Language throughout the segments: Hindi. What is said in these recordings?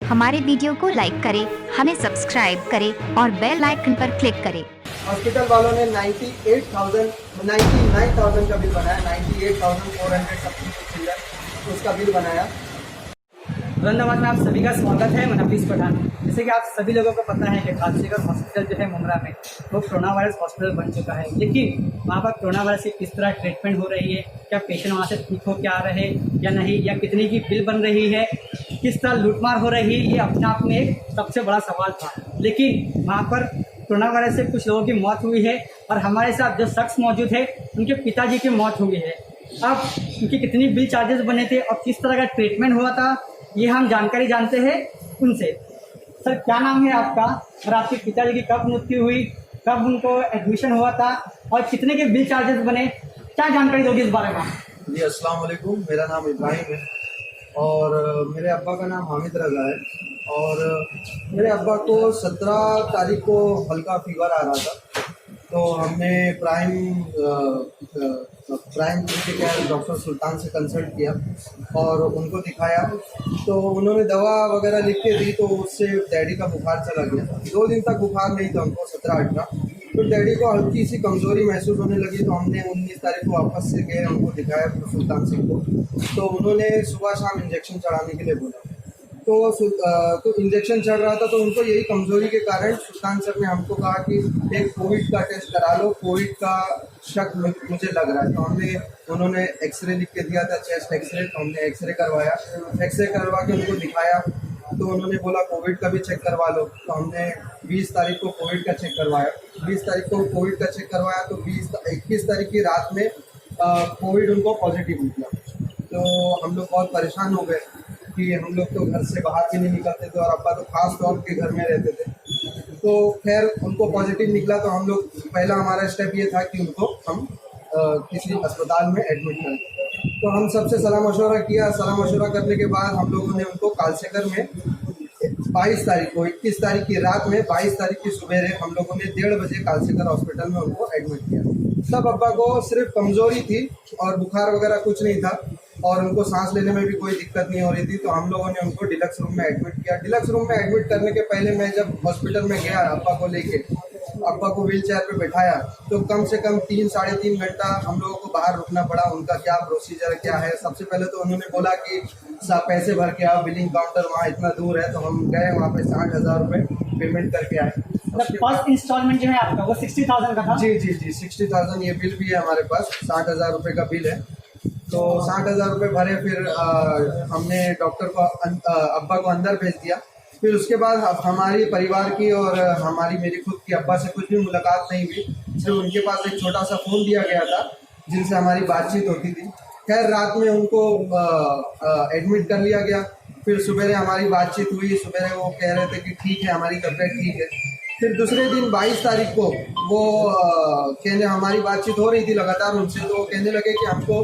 हमारे वीडियो को लाइक करें, हमें सब्सक्राइब करें और बेल आइकन पर क्लिक करें। हॉस्पिटल वालों ने 99,000 का बिल बनाया, 98,400 समथिंग उसका बिल बनाया। धन्यवाद में आप सभी का स्वागत है। मैं हफीज़ पठान। जैसे कि आप सभी लोगों को पता है कि खालसेकर हॉस्पिटल जो है मुंब्रा में वो कोरोना वायरस हॉस्पिटल बन चुका है, लेकिन वहाँ पर कोरोना वायरस की किस तरह ट्रीटमेंट हो रही है, क्या पेशेंट वहाँ से ठीक हो क्या रहे या नहीं, या कितने की बिल बन रही है, किस तरह लूटमार हो रही है, ये अपने आप में एक सबसे बड़ा सवाल था। लेकिन वहाँ पर कोरोना वायरस से कुछ लोगों की मौत हुई है और हमारे साथ जो शख्स मौजूद है उनके पिताजी की मौत हुई है। अब उनकी कितनी बिल चार्जेस बने थे और किस तरह का ट्रीटमेंट हुआ था, ये हम जानकारी जानते हैं उनसे। सर, क्या नाम है आपका और आपके पिताजी की कब मृत्यु हुई, कब उनको एडमिशन हुआ था और कितने के बिल चार्जेस बने, क्या जानकारी दोगे इस बारे में? जी अस्सलाम वालेकुम, मेरा नाम इब्राहिम है और मेरे अब्बा का नाम हामिद रज़ा है। और मेरे अब्बा को 17 तारीख को हल्का फीवर आ रहा था, तो हमने प्राइम केयर डॉक्टर सुल्तान से कंसल्ट किया और उनको दिखाया, तो उन्होंने दवा वगैरह लिख के दी, तो उससे डैडी का बुखार चला गया। 2 दिन तक बुखार नहीं था उनको, 17-18। तो डैडी को हल्की सी कमज़ोरी महसूस होने लगी, तो हमने 19 तारीख को वापस से गए, उनको दिखाया सुल्तान सिंह को। तो उन्होंने सुबह शाम इंजेक्शन चढ़ाने के लिए बोला, तो इंजेक्शन चल रहा था, तो उनको यही कमज़ोरी के कारण सुल्तान सर ने हमको कहा कि एक कोविड का टेस्ट करा लो, कोविड का शक मुझे लग रहा है। तो उन्होंने एक्सरे लिख के दिया था, चेस्ट एक्सरे। तो हमने एक्सरे करवाया, एक्सरे करवा के उनको दिखाया, तो उन्होंने बोला कोविड का भी चेक करवा लो। तो हमने 20 तारीख को कोविड का चेक करवाया, 20 तारीख को कोविड का चेक करवाया, तो 21 तारीख की रात में कोविड उनको पॉजिटिव निकला। तो हम लोग बहुत परेशान हो गए कि हम लोग तो घर से बाहर भी नहीं निकलते थे और अब्बा तो खास तौर के घर में रहते थे। तो खैर उनको पॉजिटिव निकला, तो हम लोग पहला हमारा स्टेप ये था कि उनको हम किसी अस्पताल में एडमिट करें। तो हम सबसे सलाह मशवरा किया, सलाह मशवरा करने के बाद हम लोगों ने उनको कालसेकर में 22 तारीख को, 21 तारीख की रात में 22 तारीख की सुबह हम लोगों ने 1:30 बजे कालसेकर हॉस्पिटल में उनको एडमिट किया। तब अब्बा को सिर्फ कमज़ोरी थी और बुखार वगैरह कुछ नहीं था और उनको सांस लेने में भी कोई दिक्कत नहीं हो रही थी। तो हम लोगों ने उनको डिलक्स रूम में एडमिट किया। डिलक्स रूम में एडमिट करने के पहले मैं जब हॉस्पिटल में गया अब्बा को लेके, अब्बा को व्हील चेयर पर बैठाया, तो कम से कम 3-3.5 घंटा हम लोगों को बाहर रुकना पड़ा। उनका क्या प्रोसीजर क्या है, सबसे पहले तो उन्होंने बोला कि पैसे भर के आओ, बिलिंग काउंटर वहाँ इतना दूर है। तो हम गए वहाँ पे 60,000 रुपये पेमेंट करके आए। फर्स्ट इंस्टॉलमेंट जो है आपका वो 60,000 का था? जी 60,000, ये बिल भी है हमारे पास, 60,000 रुपये का बिल है। तो 60,000 रुपये भरे, फिर हमने डॉक्टर को अब्बा को अंदर भेज दिया। फिर उसके बाद हमारी परिवार की और मेरी खुद की अब्बा से कुछ भी मुलाकात नहीं हुई, सिर्फ उनके पास एक छोटा सा फ़ोन दिया गया था जिनसे हमारी बातचीत होती थी। खैर रात में उनको एडमिट कर लिया गया। फिर सुबह हमारी बातचीत हुई, सुबह वो कह रहे थे कि ठीक है, हमारी तबीयत ठीक है। फिर दूसरे दिन 22 तारीख को वो कहने, हमारी बातचीत हो रही थी लगातार उनसे, तो कहने लगे कि हमको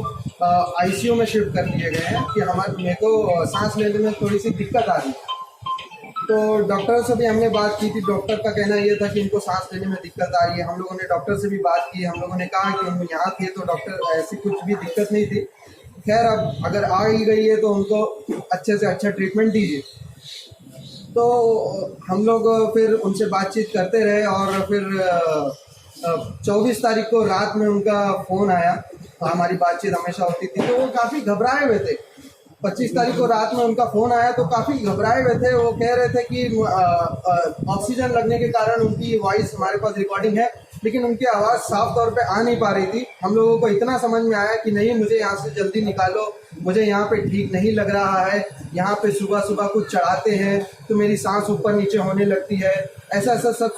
आईसीयू में शिफ्ट कर दिए गए हैं, कि मेरे को सांस लेने में थोड़ी सी दिक्कत आ रही है। तो डॉक्टर से भी हमने बात की थी, डॉक्टर का कहना ये था कि इनको सांस लेने में दिक्कत आ रही है। हम लोगों ने डॉक्टर से भी बात की, हम लोगों ने कहा कि हम यहाँ थे तो डॉक्टर ऐसी कुछ भी दिक्कत नहीं थी। खैर अब अगर आ ही गई है तो उनको अच्छे से अच्छा ट्रीटमेंट दीजिए। तो हम लोग फिर उनसे बातचीत करते रहे और फिर 24 तारीख को रात में उनका फ़ोन आया। हमारी बातचीत हमेशा होती थी, तो वो काफ़ी घबराए हुए थे। 25 तारीख को रात में उनका फ़ोन आया तो काफ़ी घबराए हुए थे। वो कह रहे थे कि ऑक्सीजन लगने के कारण उनकी वॉइस, हमारे पास रिकॉर्डिंग है, लेकिन उनकी आवाज़ साफ तौर पे आ नहीं पा रही थी। हम लोगों को इतना समझ में आया कि नहीं, मुझे यहाँ से जल्दी निकालो, मुझे यहाँ पे ठीक नहीं लग रहा है। यहाँ पे सुबह सुबह कुछ चढ़ाते हैं तो मेरी सांस ऊपर नीचे होने लगती है, ऐसा सब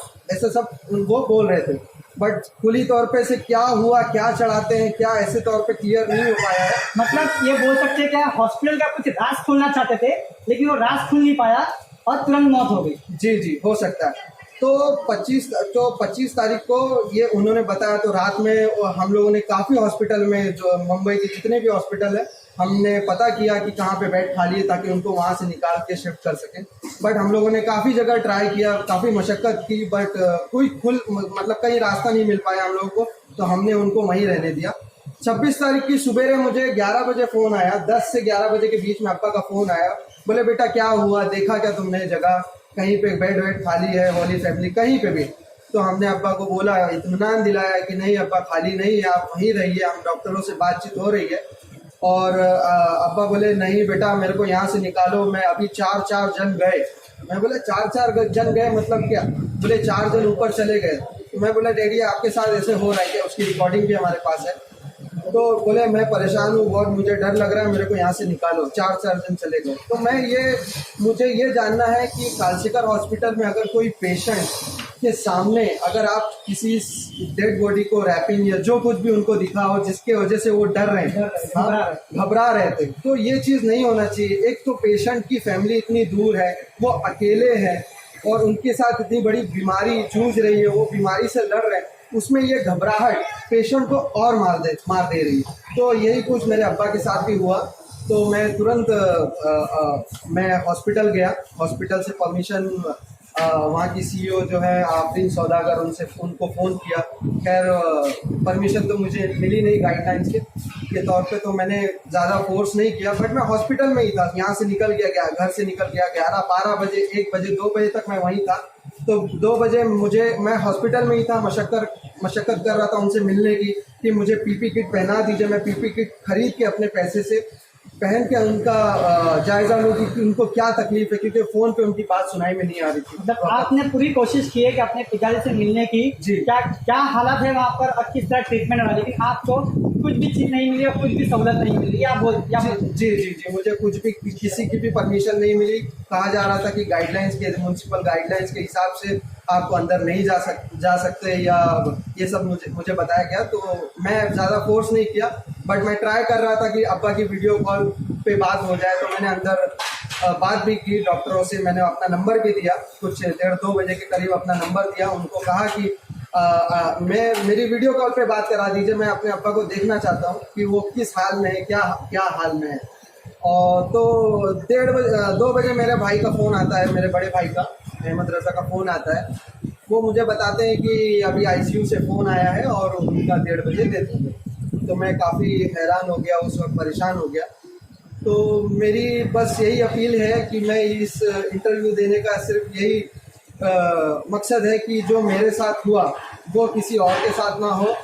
वो बोल रहे थे। बट खुली तौर पे से क्या हुआ, क्या चढ़ाते हैं, क्या ऐसे तौर पे क्लियर नहीं हो पाया है। मतलब ये बोल सकते हैं क्या हॉस्पिटल का कुछ राज खोलना चाहते थे लेकिन वो राज खुल नहीं पाया और तुरंत मौत हो गई? जी हो सकता है। तो 25 तारीख को ये उन्होंने बताया। तो रात में हम लोगों ने काफ़ी हॉस्पिटल में, जो मुंबई के जितने भी हॉस्पिटल है, हमने पता किया कि कहाँ पे बेड खाली है ताकि उनको वहाँ से निकाल के शिफ्ट कर सकें। बट हम लोगों ने काफ़ी जगह ट्राई किया, काफ़ी मशक्क़त की, बट कोई मतलब कहीं रास्ता नहीं मिल पाया हम लोगों को, तो हमने उनको वहीं रहने दिया। 26 तारीख की सुबह मुझे 11 बजे फ़ोन आया, 10 से 11 बजे के बीच में अब्बा का फ़ोन आया बोले बेटा क्या हुआ, देखा क्या तुमने जगह कहीं पे बेड वेड खाली है, होली फैमिली कहीं पे भी? तो हमने अब्बा को बोला, इत्मीनान दिलाया कि नहीं अब्बा खाली नहीं है, आप वहीं रहिए, हम डॉक्टरों से बातचीत हो रही है। और अब्बा बोले नहीं बेटा मेरे को यहाँ से निकालो, मैं अभी 4 जन गए। मैं बोला 4 जन गए मतलब क्या? बोले 4 जन ऊपर चले गए। तो मैं बोला डैडी आपके साथ ऐसे हो रहा है क्या? उसकी रिकॉर्डिंग भी हमारे पास है। तो बोले मैं परेशान हूँ बहुत, मुझे डर लग रहा है, मेरे को यहाँ से निकालो, 4 जन चले गए। तो मुझे ये जानना है कि कालसीकर हॉस्पिटल में अगर कोई पेशेंट के सामने अगर आप किसी डेड बॉडी को रैपिंग या जो कुछ भी उनको दिखा हो जिसके वजह से वो डर रहे हैं, घबरा रहे थे, तो ये चीज़ नहीं होना चाहिए। एक तो पेशेंट की फैमिली इतनी दूर है, वो अकेले हैं और उनके साथ इतनी बड़ी बीमारी जूझ रही है, वो बीमारी से लड़ रहे हैं, उसमें ये घबराहट पेशेंट को और मार दे रही है। तो यही कुछ मेरे अब्बा के साथ भी हुआ। तो मैं तुरंत मैं हॉस्पिटल गया, हॉस्पिटल से परमिशन वहाँ की सीईओ जो है आफरीन सौदागर, उनको फ़ोन किया। खैर परमिशन तो मुझे मिली नहीं गाइडलाइंस के तौर पे, तो मैंने ज़्यादा फोर्स नहीं किया। बट मैं हॉस्पिटल में ही था, यहाँ से निकल गया घर से निकल गया 11-12 बजे, 1 बजे 2 बजे तक मैं वहीं था। तो 2 बजे मैं हॉस्पिटल में ही था, मशक्क़त कर रहा था उनसे मिलने की कि मुझे पीपी किट पहना दीजिए। मैं पीपी किट खरीद के अपने पैसे से पहन के उनका जायजा लूँ कि उनको क्या तकलीफ है, क्योंकि फ़ोन पे उनकी बात सुनाई में नहीं आ रही थी। मतलब आपने पूरी कोशिश की है कि अपने पिताजी से मिलने की, जी। क्या हालत है वहाँ पर और किस तरह ट्रीटमेंट हो रहा है, लेकिन आपको कुछ भी चीज़ नहीं मिली और कुछ भी सहूलत नहीं मिली, जी, मुझे कुछ भी किसी की भी परमिशन नहीं मिली। कहा जा रहा था कि म्यूनसिपल गाइडलाइंस के हिसाब से आपको अंदर नहीं जा सकते या ये सब मुझे बताया गया। तो मैं ज़्यादा फोर्स नहीं किया, बट मैं ट्राई कर रहा था कि अब्बा की वीडियो कॉल पे बात हो जाए। तो मैंने अंदर बात भी की डॉक्टरों से, मैंने अपना नंबर भी दिया, कुछ 1:30-2 बजे के करीब अपना नंबर दिया। उनको कहा कि मेरी वीडियो कॉल पे बात करा दीजिए, मैं अपने अब्बा को देखना चाहता हूँ कि वो किस हाल में है, क्या हाल में है। और तो 2 बजे मेरे भाई का फ़ोन आता है, मेरे बड़े भाई का, अहमद रज़ा का फ़ोन आता है। वो मुझे बताते हैं कि अभी आईसीयू से फ़ोन आया है और उनका 1:30 बजे दे देंगे। तो मैं काफ़ी हैरान हो गया, उस वक्त परेशान हो गया। तो मेरी बस यही अपील है कि मैं इस इंटरव्यू देने का सिर्फ यही मकसद है कि जो मेरे साथ हुआ वो किसी और के साथ ना हो।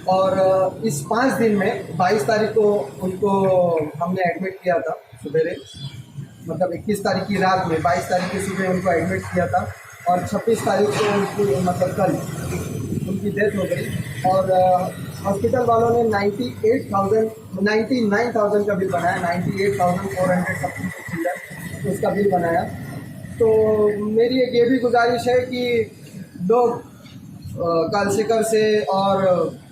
और इस 5 दिन में 22 तारीख को उनको हमने एडमिट किया था सुबेरे, मतलब 21 तारीख की रात में 22 तारीख की सुबह उनको एडमिट किया था और 26 तारीख को उनकी मतलब कल उनकी डेथ हो गई। और हॉस्पिटल वालों ने 99,000 का बिल बनाया, 98,400 समथिंग उसका बिल बनाया। तो मेरी एक ये भी गुजारिश है कि लोग कालसीकर से और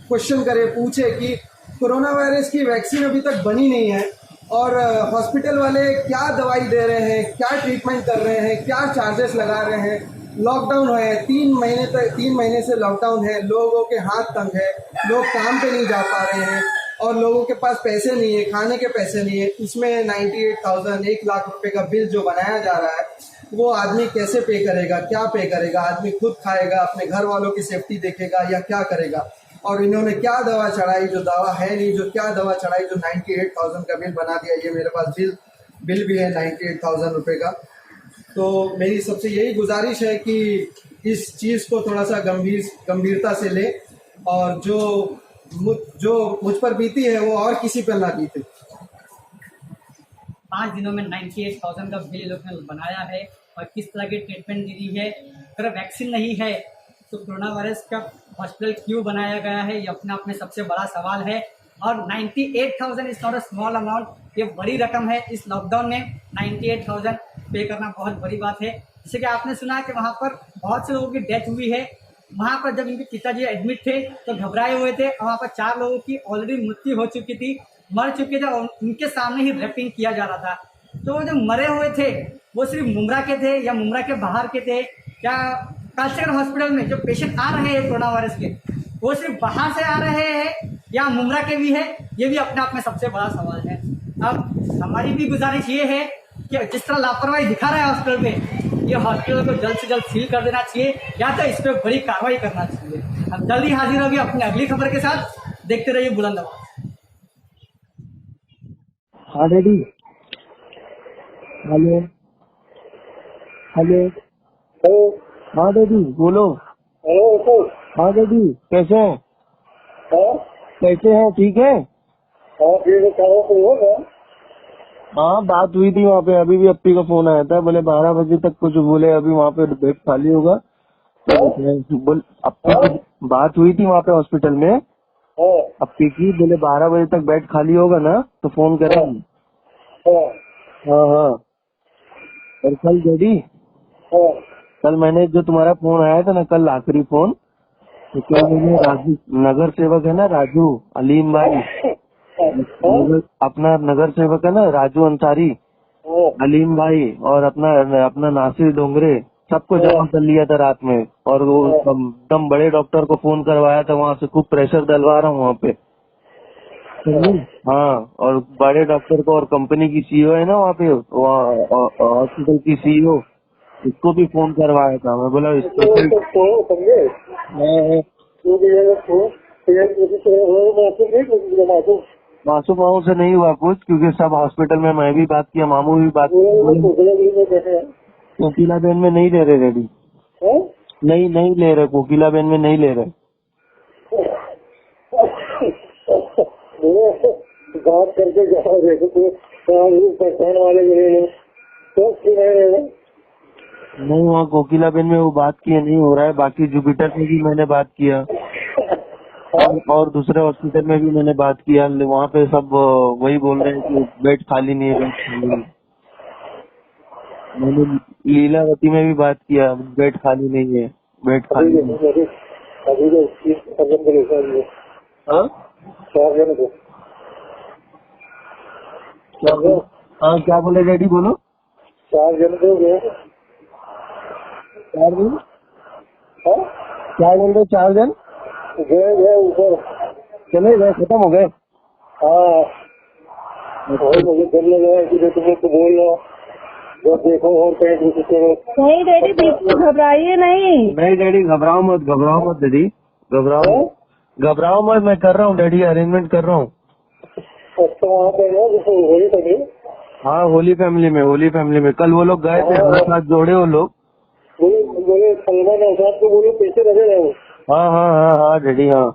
क्वेश्चन करें, पूछे कि कोरोना वायरस की वैक्सीन अभी तक बनी नहीं है और हॉस्पिटल वाले क्या दवाई दे रहे हैं, क्या ट्रीटमेंट कर रहे हैं, क्या चार्जेस लगा रहे हैं। लॉकडाउन है, 3 महीने से लॉकडाउन है, लोगों के हाथ तंग है, लोग काम पे नहीं जा पा रहे हैं और लोगों के पास पैसे नहीं है, खाने के पैसे नहीं है। इसमें 98,000 1 लाख रुपए का बिल जो बनाया जा रहा है वो आदमी कैसे पे करेगा, क्या पे करेगा? आदमी खुद खाएगा, अपने घर वालों की सेफ्टी देखेगा या क्या करेगा? और इन्होंने क्या दवा चढ़ाई जो दवा है नहीं, जो क्या दवा चढ़ाई जो 98,000 का बिल बना दिया। ये मेरे पास बिल भी है 98,000 रुपये का। तो मेरी सबसे यही गुजारिश है कि इस चीज़ को थोड़ा सा गंभीरता से ले और जो मुझ पर बीती है वो और किसी पर ना बीते। 5 दिनों में 98,000 का बिल लोग ने बनाया है और किस तरह की ट्रीटमेंट दी है। अगर वैक्सीन नहीं है तो कोरोना वायरस का हॉस्पिटल क्यों बनाया गया है, ये अपने आप में सबसे बड़ा सवाल है। और 98,000 is not a small amount, ये बड़ी रकम है। इस लॉकडाउन में 98,000 पे करना बहुत बड़ी बात है। जैसे कि आपने सुना कि वहाँ पर बहुत से लोगों की डेथ हुई है। वहाँ पर जब इनके पिताजी एडमिट थे तो घबराए हुए थे। वहाँ पर 4 लोगों की ऑलरेडी मृत्यु हो चुकी थी, मर चुके थे और उनके सामने ही रैपिंग किया जा रहा था। तो जो मरे हुए थे वो सिर्फ मुमरा के थे या मुमरा के बाहर के थे? क्या कालसीकर हॉस्पिटल में जो पेशेंट आ रहे हैं कोरोना वायरस के वो सिर्फ बाहर से आ रहे हैं या मुमरा के भी है? ये भी अपने आप में सबसे बड़ा सवाल है। अब हमारी भी गुजारिश ये है कि जिस तरह लापरवाही दिखा रहा है हॉस्पिटल में, ये हॉस्पिटल को जल्द से जल्द सील कर देना चाहिए या तो इस पर बड़ी कार्रवाई करना चाहिए। हम जल्दी हाजिर होंगे अपनी अगली खबर के साथ। देखते रहिए बुलंद आवाज़। हाँ डैडी, हेलो हेलो। हेलो। हाँ डैडी बोलो। हेलो। हाँ डैडी कैसे हैं? हाँ कैसे हैं? ठीक है। हाँ ठीक है, क्या कोई होगा? हाँ बात हुई थी वहाँ पे, अभी भी अप्पी का फोन आया था, बोले 12 बजे तक कुछ बोले अभी वहाँ पे बेड खाली होगा। तो बोल अप्पी की बात हुई थी वहाँ पे हॉस्पिटल में, हाँ अप्पी की, बोले 12 बजे तक बेड खाली होगा ना तो फोन करेंगे। हाँ हाँ हाँ। और कल डैडी, हाँ कल मैंने जो तुम्हारा फोन आया था ना, कल आखिरी फोन, तो कल मैंने राजू, नगर सेवक है ना राजू अलीम भाई, अपना नगर सेवक है ना राजू अंसारी, हाँ अलीम भाई और अपना अपना नासिर डोंगरे, सबको जमा कर लिया था रात में। और वो एकदम बड़े डॉक्टर को फोन करवाया था, वहाँ से खूब प्रेशर डलवा रहा हूँ वहाँ पे। हाँ, और बड़े डॉक्टर को और कंपनी की सीईओ है ना वहाँ पे, हॉस्पिटल की सीईओ, इसको भी फोन करवाया था। मैं बोला स्पेशल समझे? मासूम मामू से नहीं हुआ कुछ, क्योंकि सब हॉस्पिटल में, मैं भी बात किया, मामू भी बात किया। कोकिला बेन में नहीं ले रहे रेडी, नहीं ले रहे, कोकिला बेन में नहीं ले रहे। बात करके जाओ, देखो पहचान वाले मिले तो नहीं, वहाँ कोकिला बेन में वो बात किया नहीं हो रहा है। बाकी जुपिटर में भी मैंने बात किया और दूसरे हॉस्पिटल में भी मैंने बात किया, वहाँ पे सब वही बोल रहे हैं कि बेड खाली नहीं है, बेड खाली नहीं है। मैंने लीलावती में भी बात किया, बेड खाली नहीं है, बेड खाली नहीं है। अभी तो हाँ 4 जन को हाँ क्या बोले डैडी, बोलो। 4 जन को गए 4 दिन हाँ क्या बोल रहे? 4 जन गए ऊपर चले गए, खत्म हो गए। हाँ और मुझे डर लग रहा है कि तुम लोग तो बोल रहे हो जब देखो और कहीं दूसरी करो। नहीं डैडी बिल्कुल घबराइए नहीं। नहीं डैडी घबराओ मत डैडी, घबराओ मत, मैं कर रहा हूँ डैडी, अरेंजमेंट कर रहा हूँ। अच्छा वहाँ पे ना जैसे होली पड़ी। हाँ होली फैमिली में कल वो लोग गए थे, हमारे साथ जोड़े वो लोग। बोले सलमान आजाद को बोलो पैसे लगे रहे। हाँ डैडी हाँ।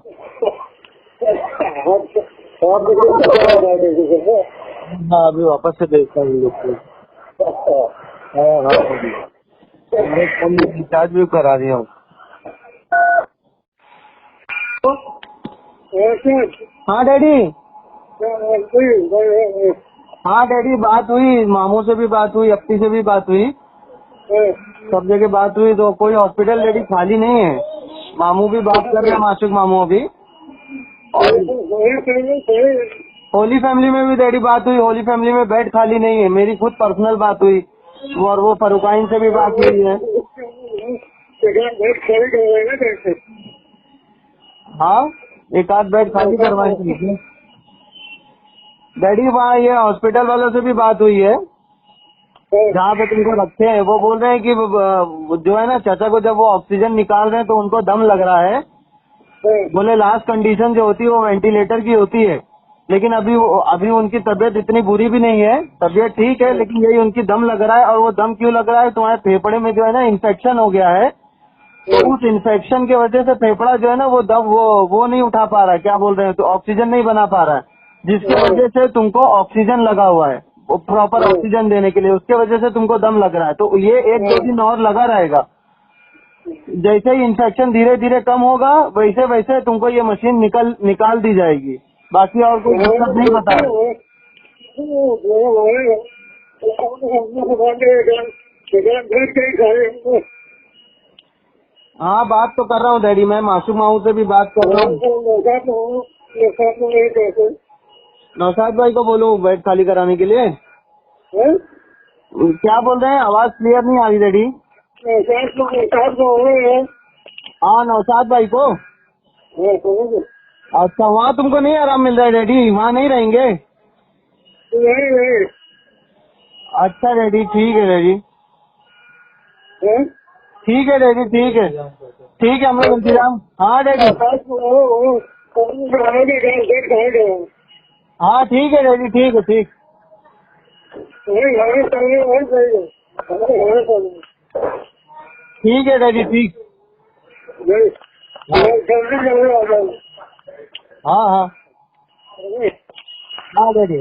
हाँ अभी वापस से भेजता हूँ इन लोग को। हाँ रिचार्ज भी करा दिया हूँ। हाँ डैडी, हाँ डैडी बात हुई, मामू से भी बात हुई, अप्पी से भी बात हुई, सब जगह बात हुई, तो कोई हॉस्पिटल डैडी खाली नहीं है। मामू भी बात कर रहे हैं, माशुक मामू अभी। और होली फैमिली में भी डैडी बात हुई, होली फैमिली में बेड खाली नहीं है, मेरी खुद पर्सनल बात हुई, और वो फरुकाइन से भी बात हुई है। हाँ एक आध बेड खाली करवाएंगे डैडी। वहाँ ये हॉस्पिटल वालों से भी बात हुई है जहाँ पे तुमको रखे हैं, वो बोल रहे हैं कि जो है ना चाचा को जब वो ऑक्सीजन निकाल रहे हैं तो उनको दम लग रहा है। बोले लास्ट कंडीशन जो होती है वो वेंटिलेटर की होती है, लेकिन अभी उनकी तबीयत इतनी बुरी भी नहीं है, तबीयत ठीक है, लेकिन यही उनकी दम लग रहा है। और वो दम क्यों लग रहा है? तुम्हारे फेफड़े में जो है ना इन्फेक्शन हो गया है, तो उस इन्फेक्शन की वजह से फेफड़ा जो है ना वो दम वो नहीं उठा पा रहा है, क्या बोल रहे हैं, तो ऑक्सीजन नहीं बना पा रहा है, जिसकी वजह से तुमको ऑक्सीजन लगा हुआ है, वो प्रॉपर ऑक्सीजन देने के लिए, उसके वजह से तुमको दम लग रहा है। तो ये 1-2 दिन और लगा रहेगा। जैसे ही इन्फेक्शन धीरे धीरे कम होगा वैसे वैसे तुमको ये मशीन निकाल दी जाएगी। बाकी और कोई दिक्कत नहीं बता रहा। हाँ बात तो कर रहा हूँ डैडी, मैं मासूम माऊ से भी बात कर रहा हूँ। नौशाद भाई को बोलो बेड खाली कराने के लिए। क्या बोल रहे हैं? आवाज क्लियर नहीं आ रही डैडी। हाँ नौशाद भाई को। अच्छा वहाँ तुमको नहीं आराम मिल रहा है डैडी, वहाँ नहीं रहेंगे? अच्छा डैडी ठीक है डैडी, ठीक है डैडी, ठीक है हम लोग इंतजाम। हाँ डैडी, हाँ ठीक है डैडी, ठीक। वही हमारे सामने वही चाहिए, हमारे सामने ठीक है डैडी, ठीक। जल्दी जल्दी आ जाओ। हाँ हाँ हाँ डैडी।